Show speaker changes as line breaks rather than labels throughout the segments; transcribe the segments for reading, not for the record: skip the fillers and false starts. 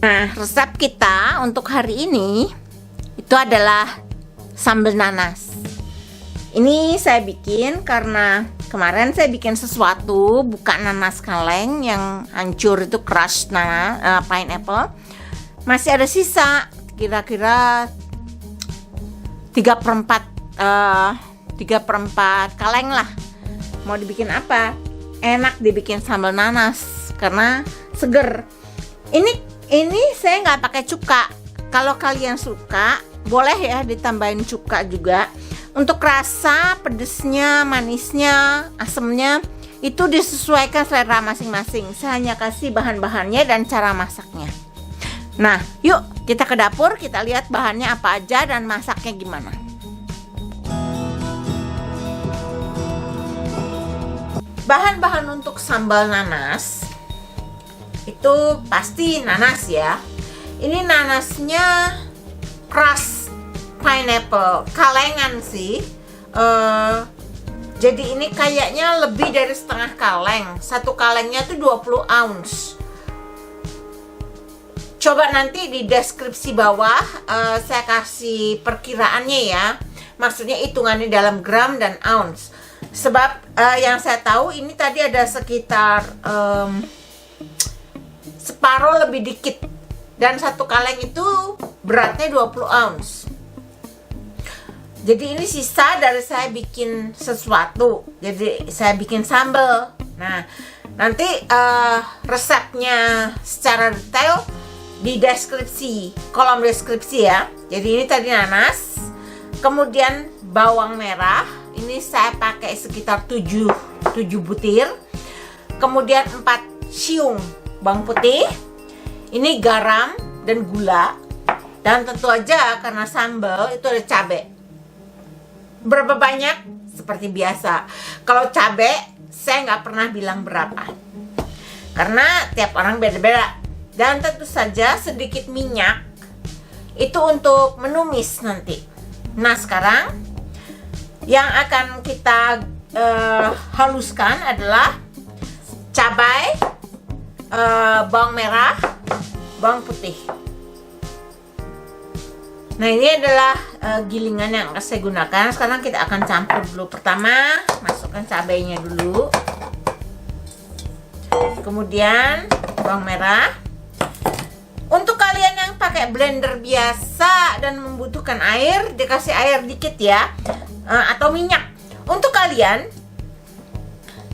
Nah, resep kita untuk hari ini itu adalah sambal nanas. Ini saya bikin karena kemarin saya bikin sesuatu, buka nanas kaleng yang hancur, itu crush pineapple. Masih ada sisa kira-kira 3/4 kaleng lah. Mau dibikin apa? Enak dibikin sambal nanas karena seger. Ini saya nggak pakai cuka. Kalau kalian suka, boleh ya ditambahin cuka juga. Untuk rasa pedesnya, manisnya, asamnya itu disesuaikan selera masing-masing. Saya hanya kasih bahan-bahannya dan cara masaknya. Nah, yuk kita ke dapur, kita lihat bahannya apa aja dan masaknya gimana. Bahan-bahan untuk sambal nanas itu pasti nanas ya. Ini nanasnya crush pineapple, kalengan sih. Jadi ini kayaknya lebih dari setengah kaleng. Satu kalengnya tuh 20 ounce. Coba nanti di deskripsi bawah saya kasih perkiraannya ya. Maksudnya hitungannya dalam gram dan ounce. Sebab yang saya tahu ini tadi ada sekitar separuh lebih dikit. Dan satu kaleng itu beratnya 20 ounce. Jadi ini sisa dari saya bikin sesuatu. Jadi saya bikin sambal. Nah, nanti resepnya secara detail di deskripsi, kolom deskripsi ya. Jadi ini tadi nanas. Kemudian bawang merah. Ini saya pakai sekitar 7 butir. Kemudian 4 siung bawang putih. Ini garam dan gula. Dan tentu aja karena sambal itu ada cabai. Berapa banyak? Seperti biasa. Kalau cabai saya nggak pernah bilang berapa. Karena tiap orang beda-beda. Dan tentu saja sedikit minyak. Itu untuk menumis nanti. Nah sekarang yang akan kita haluskan adalah cabai, bawang merah, bawang putih. Nah ini adalah gilingan yang akan saya gunakan. Sekarang kita akan campur dulu. Pertama masukkan cabainya dulu. Kemudian bawang merah. Untuk kalian yang pakai blender biasa dan membutuhkan air, dikasih air dikit ya, atau minyak. Untuk kalian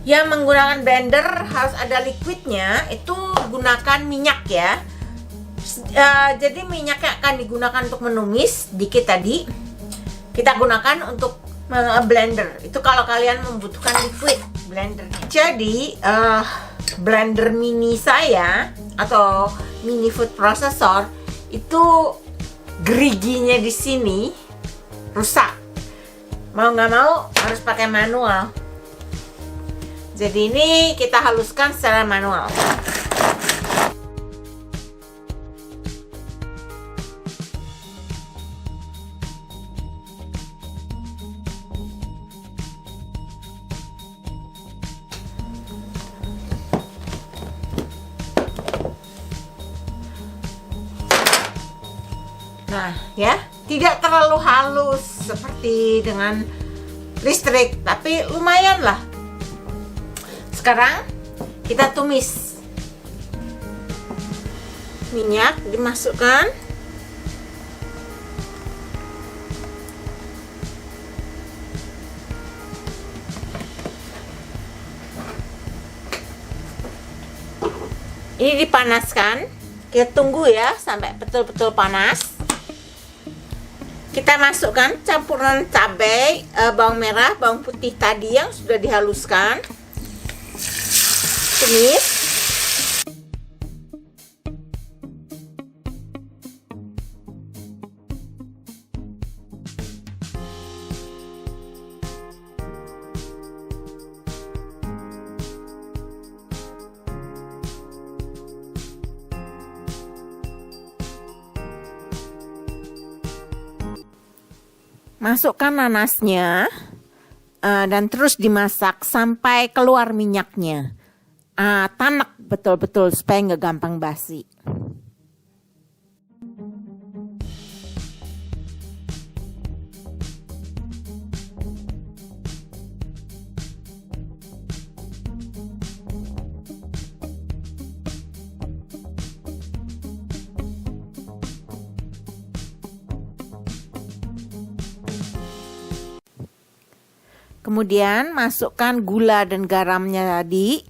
yang menggunakan blender harus ada liquidnya, itu gunakan minyak ya. Jadi minyak yang akan digunakan untuk menumis dikit tadi kita gunakan untuk blender. Itu kalau kalian membutuhkan liquid blender. Jadi blender mini saya atau mini food processor itu geriginya di sini rusak. Mau nggak mau harus pakai manual. Jadi ini kita haluskan secara manual. Nah ya, tidak terlalu halus seperti dengan listrik, tapi lumayan lah. Sekarang kita tumis. Minyak dimasukkan. Ini dipanaskan. Kita tunggu ya sampai betul-betul panas. Kita masukkan campuran cabai, bawang merah, bawang putih tadi yang sudah dihaluskan. Tumis. Masukkan nanasnya, dan terus dimasak sampai keluar minyaknya. Tanak betul-betul supaya nggak gampang basi. Kemudian masukkan gula dan garamnya tadi,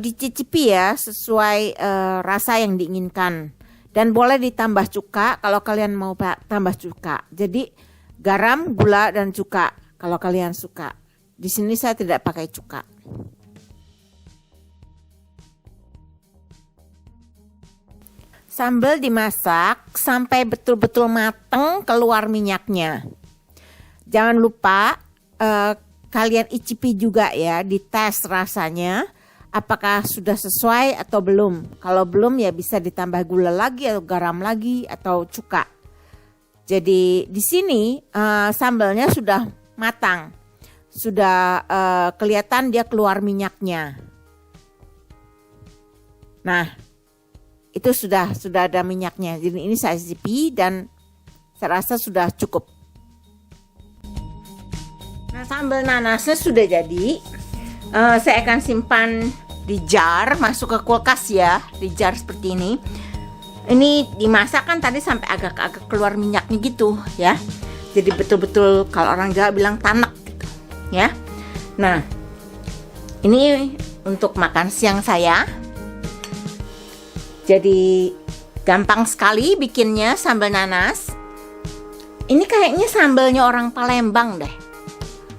dicicipi ya sesuai rasa yang diinginkan. Dan boleh ditambah cuka kalau kalian mau tambah cuka. Jadi garam, gula, dan cuka kalau kalian suka. Di sini saya tidak pakai cuka. Sambal dimasak sampai betul-betul mateng keluar minyaknya. Jangan lupa kalian icipi juga ya, dites rasanya apakah sudah sesuai atau belum. Kalau belum ya bisa ditambah gula lagi atau garam lagi atau cuka. Jadi di sini sambalnya sudah matang, sudah kelihatan dia keluar minyaknya. Nah, itu sudah ada minyaknya. Jadi ini saya icipi dan saya rasa sudah cukup. Nah, sambal nanasnya sudah jadi. Saya akan simpan di jar, masuk ke kulkas ya, di jar seperti ini. Ini dimasak kan tadi sampai agak-agak keluar minyaknya gitu ya. Jadi betul-betul kalau orang Jawa bilang tanek gitu ya. Nah, ini untuk makan siang saya. Jadi gampang sekali bikinnya sambal nanas. Ini kayaknya sambalnya orang Palembang deh.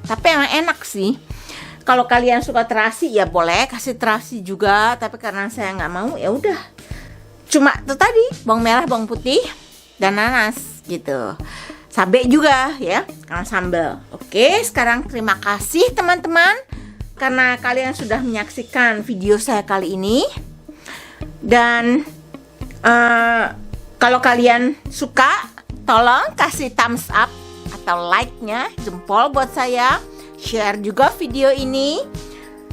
Tapi emang enak sih. Kalau kalian suka terasi ya boleh kasih terasi juga. Tapi karena saya nggak mau ya udah. Cuma itu tadi bawang merah, bawang putih, dan nanas gitu. Cabai juga ya karena sambal. Oke, sekarang terima kasih teman-teman karena kalian sudah menyaksikan video saya kali ini. Dan kalau kalian suka, tolong kasih thumbs up atau like-nya, jempol buat saya. Share juga video ini.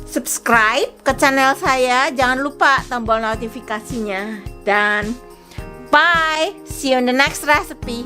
Subscribe ke channel saya. Jangan lupa tombol notifikasinya. Dan bye. See you in the next recipe.